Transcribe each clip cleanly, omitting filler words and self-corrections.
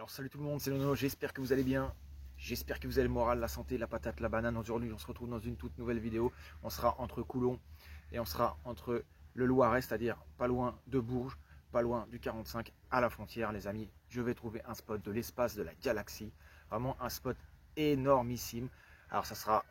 Alors salut tout le monde, c'est Nono, j'espère que vous allez bien. J'espère que vous avez le moral, la santé, la patate, la banane. Aujourd'hui, on se retrouve dans une toute nouvelle vidéo. On sera entre Coulon et on sera entre le Loiret, c'est-à-dire pas loin de Bourges, pas loin du 45 à la frontière, les amis. Je vais trouver un spot de l'espace de la galaxie. Vraiment un spot énormissime. Alors ça sera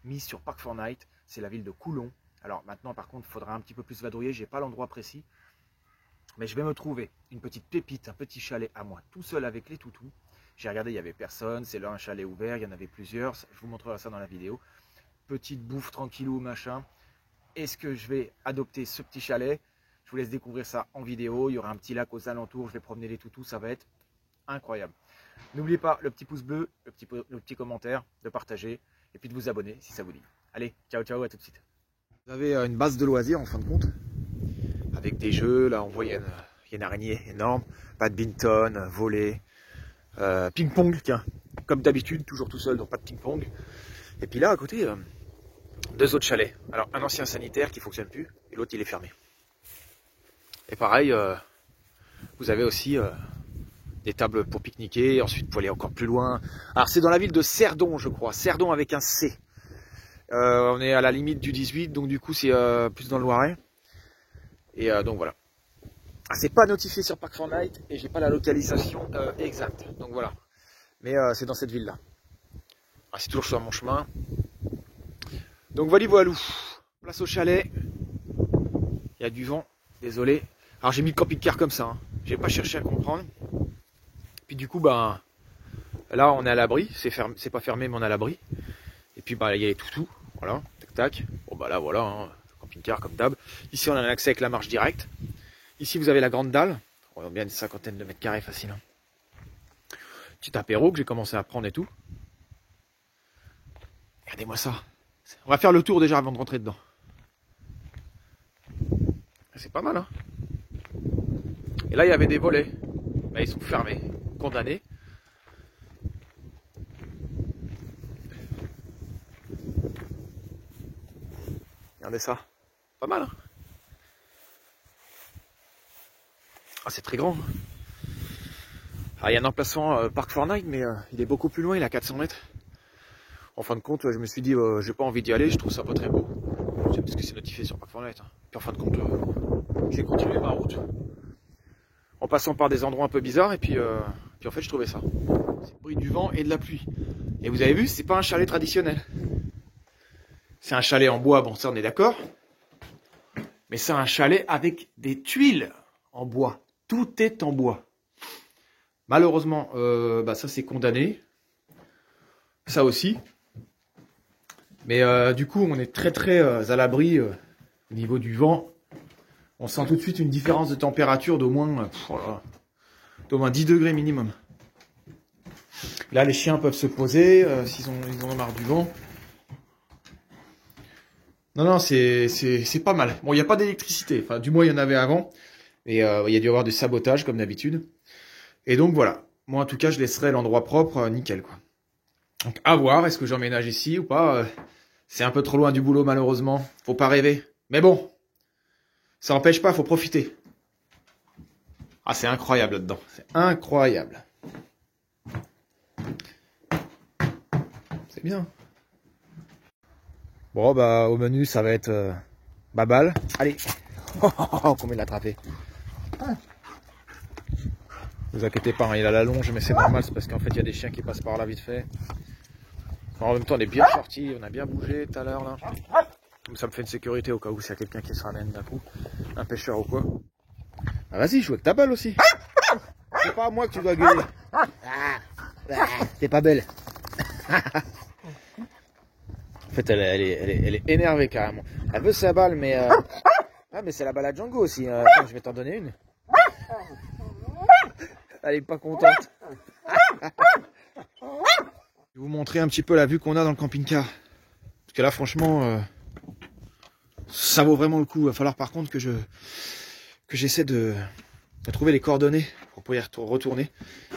mis sur Park4Night, c'est la ville de Coulon. Alors maintenant, par contre, il faudra un petit peu plus vadrouiller. J'ai pas l'endroit précis. Mais je vais me trouver une petite pépite, un petit chalet à moi, tout seul avec les toutous. J'ai regardé, il n'y avait personne, c'est là un chalet ouvert, il y en avait plusieurs, je vous montrerai ça dans la vidéo. Petite bouffe tranquillou, machin. Est-ce que je vais adopter ce petit chalet? Je vous laisse découvrir ça en vidéo, il y aura un petit lac aux alentours, je vais promener les toutous, ça va être incroyable. N'oubliez pas le petit pouce bleu, le petit commentaire, de partager et puis de vous abonner si ça vous dit. Allez, ciao ciao, à tout de suite. Vous avez une base de loisirs en fin de compte, avec des jeux, là on voit il y a une araignée énorme, badminton, volley, ping-pong, tiens, comme d'habitude, toujours tout seul, donc pas de ping-pong. Et puis là à côté, deux autres chalets. Alors un ancien sanitaire qui ne fonctionne plus, et l'autre il est fermé. Et pareil, vous avez aussi des tables pour pique-niquer, ensuite pour aller encore plus loin. Alors c'est dans la ville de Cerdon, je crois, Cerdon avec un C. On est à la limite du 18, donc du coup c'est plus dans le Loiret. Et donc voilà. C'est pas notifié sur Park4Night et j'ai pas la localisation exacte. Donc voilà. Mais c'est dans cette ville là. C'est toujours sur mon chemin. Donc voilà, voilou. Place au chalet. Il y a du vent. Désolé. Alors j'ai mis le camping-car comme ça. Hein. J'ai pas cherché à comprendre. Puis du coup, bah là on est à l'abri. C'est pas fermé, mais on est à l'abri. Et puis bah il y a les toutous. Voilà. Tac tac. Bon bah là voilà. Hein. Camping-car comme d'hab. Ici on a un accès avec la marche directe. Ici vous avez la grande dalle. On a bien une cinquantaine de mètres carrés facile. Hein. Petit apéro que j'ai commencé à prendre et tout. Regardez-moi ça. On va faire le tour déjà avant de rentrer dedans. C'est pas mal, hein. Et là, il y avait des volets. Bah, ils sont fermés, condamnés. Regardez ça. Pas mal, hein. Ah, c'est très grand. Ah, il y a un emplacement Park4Night, mais il est beaucoup plus loin, il est à 400 mètres. En fin de compte, je me suis dit, j'ai pas envie d'y aller, je trouve ça pas très beau. C'est parce que c'est notifié sur Park4Night. Hein. Puis en fin de compte, j'ai continué ma route. En passant par des endroits un peu bizarres, et puis en fait, je trouvais ça. C'est le bruit du vent et de la pluie. Et vous avez vu, c'est pas un chalet traditionnel. C'est un chalet en bois, bon ça on est d'accord. Mais c'est un chalet avec des tuiles en bois. Tout est en bois. Malheureusement, ça c'est condamné. Ça aussi. Mais du coup, on est très à l'abri au niveau du vent. On sent tout de suite une différence de température d'au moins 10 degrés minimum. Là, les chiens peuvent se poser s'ils en ont marre du vent. Non, c'est pas mal. Bon, il n'y a pas d'électricité. Enfin, du moins, il y en avait avant. Et il y a dû y avoir du sabotage, comme d'habitude. Et donc, voilà. Moi, en tout cas, je laisserai l'endroit propre, nickel, quoi. Donc, à voir, est-ce que j'emménage ici ou pas c'est un peu trop loin du boulot, malheureusement. Faut pas rêver. Mais bon, ça n'empêche pas, faut profiter. Ah, c'est incroyable là-dedans. C'est incroyable. C'est bien. Bon, bah, au menu, ça va être babal. Allez. Comment il l'a attrapé. Ne vous inquiétez pas, hein, il a la longe, mais c'est normal, c'est parce qu'en fait, il y a des chiens qui passent par là vite fait. En même temps, on est bien sorti, on a bien bougé tout à l'heure là. Comme ça me fait une sécurité au cas où s'il y a quelqu'un qui se ramène d'un coup, un pêcheur ou quoi. Ah, vas-y, joue avec ta balle aussi. C'est pas à moi que tu dois gueuler. T'es pas belle. En fait, elle est énervée carrément. Elle veut sa balle, mais ah, mais c'est la balle à Django aussi. Attends, je vais t'en donner une. Elle est pas contente. Je vais vous montrer un petit peu la vue qu'on a dans le camping-car. Parce que là, franchement, ça vaut vraiment le coup. Il va falloir par contre que j'essaie de trouver les coordonnées pour pouvoir y retourner.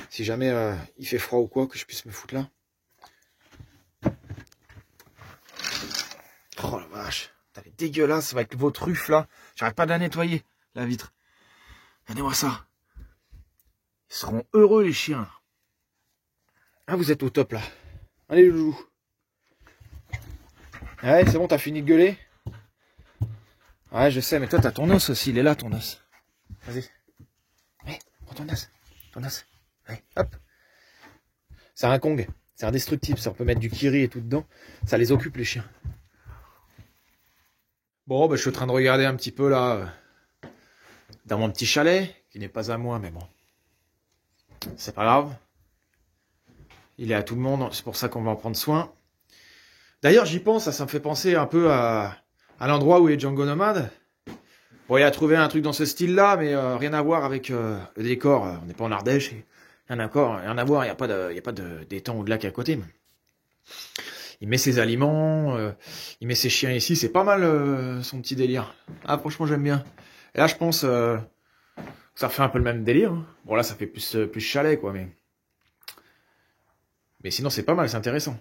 Si jamais il fait froid ou quoi, que je puisse me foutre là. Oh la vache. Elle est dégueulasse avec vos truffes là. J'arrête pas de la nettoyer, la vitre. Regardez-moi ça. Ils seront heureux les chiens. Ah, vous êtes au top là. Allez, le loulou. Ouais, c'est bon, t'as fini de gueuler? Ouais, je sais, mais toi, t'as ton os aussi. Il est là, ton os. Vas-y. Ouais, prends ton os. Ton os. Ouais, hop. C'est un Kong. C'est indestructible. Ça, on peut mettre du kiri et tout dedans. Ça les occupe, les chiens. Bon, bah, je suis en train de regarder un petit peu là. Dans mon petit chalet, qui n'est pas à moi, mais bon. C'est pas grave. Il est à tout le monde. C'est pour ça qu'on va en prendre soin. D'ailleurs, j'y pense, ça me fait penser un peu à l'endroit où est Django Nomad. Bon, il a trouvé un truc dans ce style-là, mais rien à voir avec le décor. On n'est pas en Ardèche. Rien à voir, il n'y a pas d'étang ou de lac à côté. Il met ses aliments, il met ses chiens ici. C'est pas mal son petit délire. Ah, franchement, j'aime bien. Et là, je pense que ça fait un peu le même délire. Hein. Bon, là, ça fait plus chalet, quoi, mais sinon, c'est pas mal, c'est intéressant.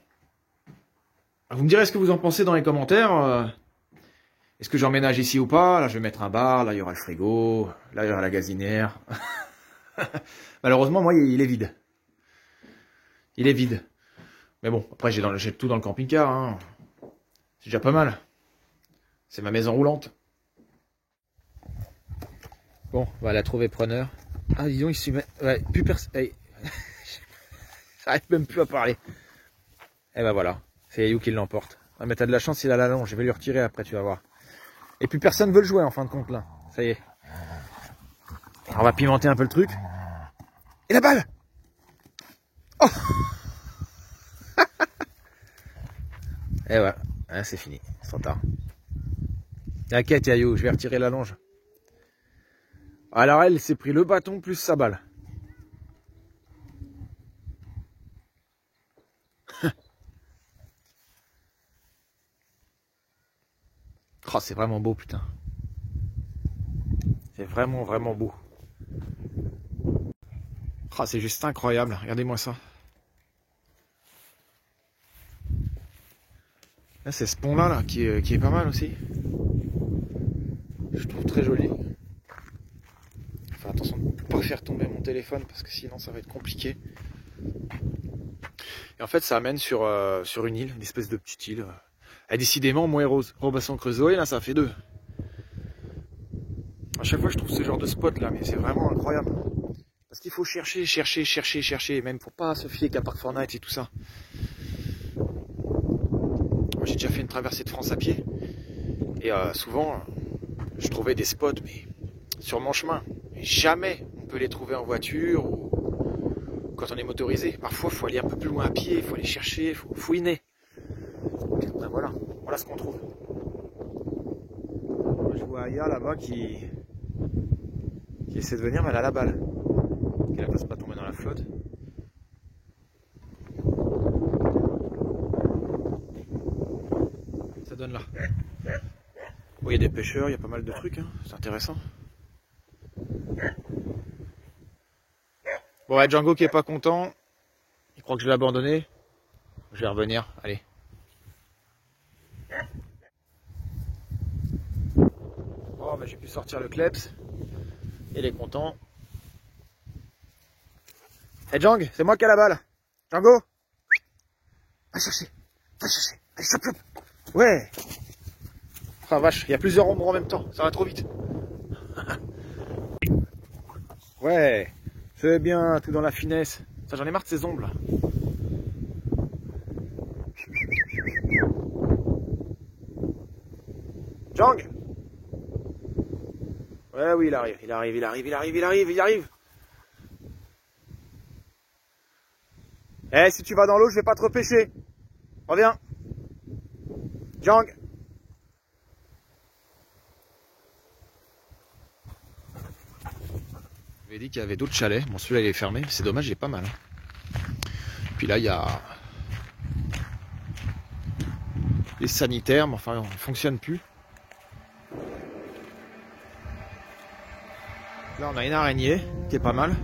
Vous me direz ce que vous en pensez dans les commentaires. Est-ce que j'emménage ici ou pas? Là, je vais mettre un bar. Là, il y aura le frigo. Là, il y aura la gazinière. Malheureusement, moi, il est vide. Il est vide. Mais bon, après, j'ai tout dans le camping-car. Hein. C'est déjà pas mal. C'est ma maison roulante. Bon, on va la trouver preneur. Ah, dis donc, il s'y met... Ouais, plus personne... Hey. J'arrive même plus à parler. Et ben voilà. C'est Yayou qui l'emporte. Ah, mais t'as de la chance, il a la longe. Je vais lui retirer après, tu vas voir. Et puis personne veut le jouer en fin de compte là. Ça y est. Alors, on va pimenter un peu le truc. Et la balle! Oh! Et voilà. Hein, c'est fini. C'est trop tard. T'inquiète, Yayou, je vais retirer la longe. Alors elle s'est pris le bâton plus sa balle. Oh, c'est vraiment beau, putain. C'est vraiment, vraiment beau. Oh, c'est juste incroyable. Regardez-moi ça. Là, c'est ce pont-là là, qui est pas mal aussi. Je trouve très joli. Enfin, attention de ne pas faire tomber mon téléphone parce que sinon ça va être compliqué. Et en fait, ça amène sur une île, une espèce de petite île. Et décidément, moi et Robinson Crusoe, là, ça fait deux. À chaque fois, je trouve ce genre de spot là, mais c'est vraiment incroyable. Parce qu'il faut chercher, et même pour pas se fier qu'à Parc Fortnite et tout ça. Moi, j'ai déjà fait une traversée de France à pied. Et souvent, je trouvais des spots, mais sur mon chemin. Et jamais on peut les trouver en voiture ou quand on est motorisé. Parfois, il faut aller un peu plus loin à pied, il faut aller chercher, il faut fouiner. Et après, voilà ce qu'on trouve. Je vois Aya là-bas qui essaie de venir, mais elle a la balle. Qu'elle ne passe pas tomber dans la flotte. Ça donne là. Bon, il y a des pêcheurs, il y a pas mal de trucs, hein. C'est intéressant. Bon, ouais, Django qui est pas content. Il croit que je l'ai abandonné. Je vais revenir, allez. Oh, bah, j'ai pu sortir le kleps. Il est content. Hey Djang, c'est moi qui ai la balle. Django, va chercher. Allez, chope. Ouais. Ah vache, il y a plusieurs ombres en même temps, ça va trop vite. Ouais, c'est bien, tout dans la finesse. Ça, j'en ai marre de ces ombres là. Djang. Ouais, oui, il arrive. Eh, si tu vas dans l'eau, je vais pas te repêcher. Reviens. Djang. Je m'avais dit qu'il y avait d'autres chalets. Bon, celui-là, il est fermé. C'est dommage, il est pas mal. Hein. Puis là, il y a les sanitaires, mais enfin, ils ne fonctionnent plus. Là, on a une araignée qui est pas mal.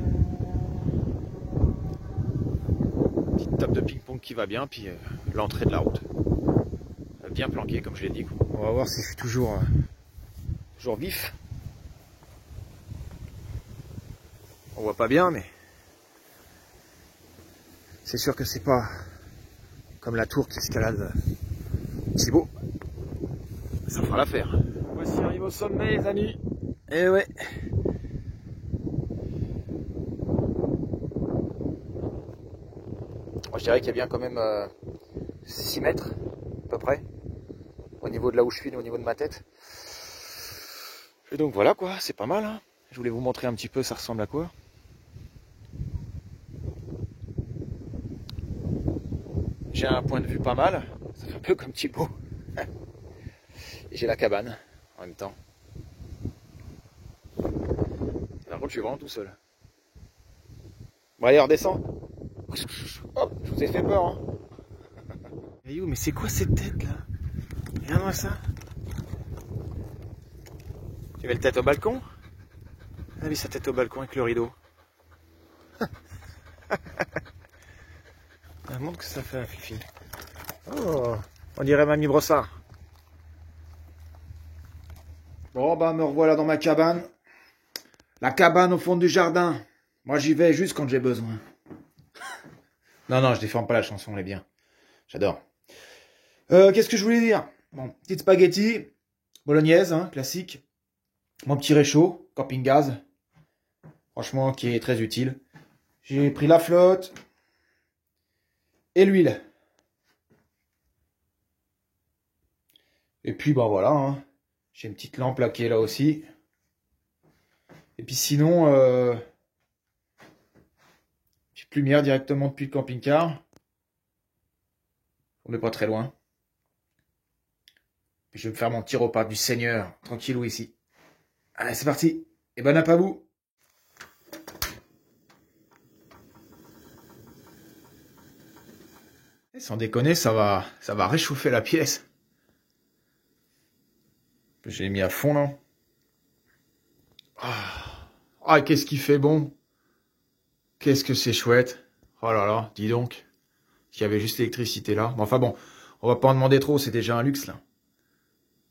Petite table de ping-pong qui va bien, puis l'entrée de la route. Bien planqué, comme je l'ai dit. On va voir si je suis toujours vif. On voit pas bien, mais C'est sûr que c'est pas comme la tour qui escalade si beau. Ça fera l'affaire. Voici arrivé au sommet, les amis. Et ouais. Moi, je dirais qu'il y a bien quand même 6 mètres, à peu près, au niveau de là où je suis, au niveau de ma tête. Et donc voilà quoi, c'est pas mal. Hein. Je voulais vous montrer un petit peu ça ressemble à quoi. J'ai un point de vue pas mal, ça fait un peu comme Thibaut. Et j'ai la cabane en même temps. Par contre, je suis vraiment tout seul. Bon, allez, redescends. Hop, je vous ai fait peur. Hein. Mais c'est quoi cette tête là? Regarde-moi ça. Tu mets le tête au balcon? Ah oui, sa tête au balcon avec le rideau. Montre que ça fait un fifi. Oh, on dirait Mamie Brossard. Bon, bah, me revoilà dans ma cabane. La cabane au fond du jardin. Moi, j'y vais juste quand j'ai besoin. Non, non, je déforme pas la chanson, elle est bien. J'adore. Qu'est-ce que je voulais dire? Bon, petite spaghetti, bolognaise, hein, classique. Mon petit réchaud, camping gaz. Franchement, qui est très utile. J'ai pris la flotte et l'huile. Et puis, bah voilà, hein. J'ai une petite lampe là qui est là aussi. Et puis sinon, petite lumière directement depuis le camping-car. On n'est pas très loin. Puis je vais me faire mon petit repas du Seigneur, tranquillou ici. Allez, c'est parti. Et bon app à vous. Et sans déconner, ça va réchauffer la pièce. Je l'ai mis à fond là. Ah, qu'est-ce qui fait bon. Qu'est-ce que c'est chouette. Oh là là, dis donc. Il y avait juste l'électricité là. Bon, enfin bon, on va pas en demander trop, c'est déjà un luxe là.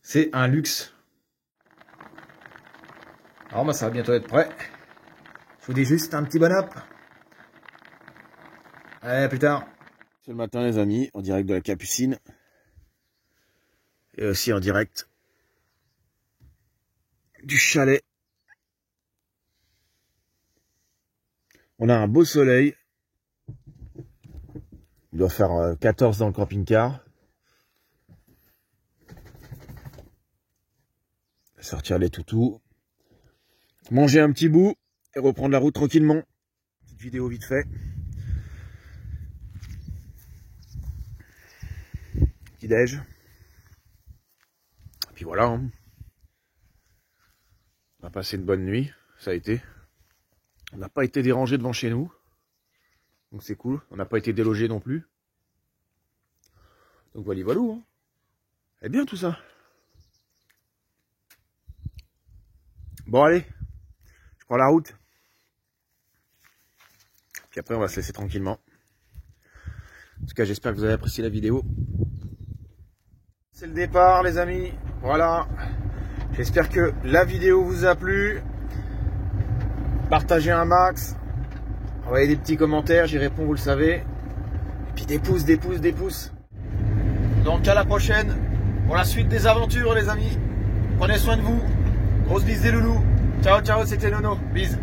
C'est un luxe. Alors bah ça va bientôt être prêt. Je vous dis juste un petit bon app. Allez, à plus tard. C'est le matin les amis, en direct de la Capucine. Et aussi en direct du chalet. On a un beau soleil. Il doit faire 14 dans le camping-car. Sortir les toutous. Manger un petit bout et reprendre la route tranquillement. Petite vidéo vite fait. Petit déj. Et puis voilà. Hein. On a passé une bonne nuit. Ça a été. On n'a pas été dérangé devant chez nous. Donc c'est cool. On n'a pas été délogé non plus. Donc voilà, voilà. Hein. C'est bien tout ça. Bon allez. Je prends la route. Puis après on va se laisser tranquillement. En tout cas j'espère que vous avez apprécié la vidéo. C'est le départ les amis. Voilà. J'espère que la vidéo vous a plu. Partagez un max. Envoyez des petits commentaires, j'y réponds, vous le savez. Et puis des pouces, des pouces, des pouces. Donc à la prochaine pour la suite des aventures les amis. Prenez soin de vous. Grosse bise des loulous. Ciao, ciao, c'était Nono. Bise.